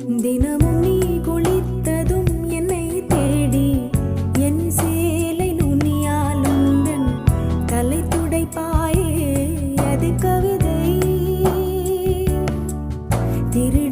தினமும் நீ குளித்ததும் என்னை தேடி என் சேலை நுனியால் உந்தன் தலை துடைப்பாயே அது கவிதை திரு